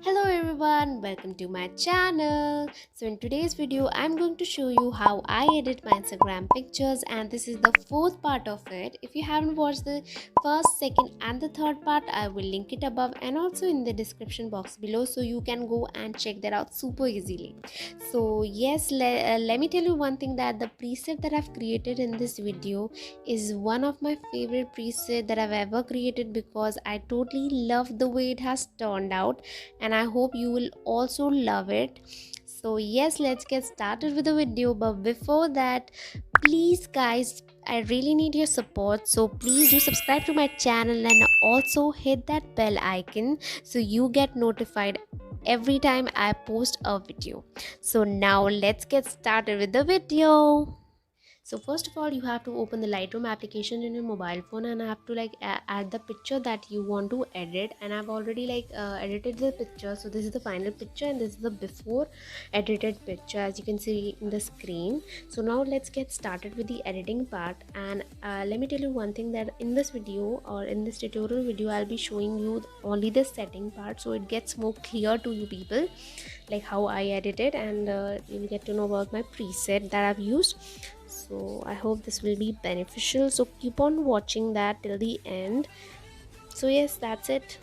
Hello everyone, welcome to my channel. So in today's video I'm going to show you how I edit my Instagram pictures, and this is the fourth part of it. If you haven't watched the first, second and the third part, I will link it above and also in the description box below, so you can go and check that out super easily. So yes, let me tell you one thing, that the preset that I've created in this video is one of my favorite preset that I've ever created, because I totally love the way it has turned out and I hope you will also love it. So yes, let's get started with the video, but before that, please guys, I really need your support, so please do subscribe to my channel and also hit that bell icon so you get notified every time I post a video. So now let's get started with the video. So first of all, you have to open the Lightroom application in your mobile phone and have to add the picture that you want to edit. And I've already edited the picture, so this is the final picture and this is the before edited picture, as you can see in the screen. So now let's get started with the editing part. And let me tell you one thing, that in this video or in this tutorial video I'll be showing you only the setting part, so it gets more clear to you people, like how I edit it, and you'll get to know about my preset that I've used. So I hope this will be beneficial, so keep on watching that till the end. So yes, that's it.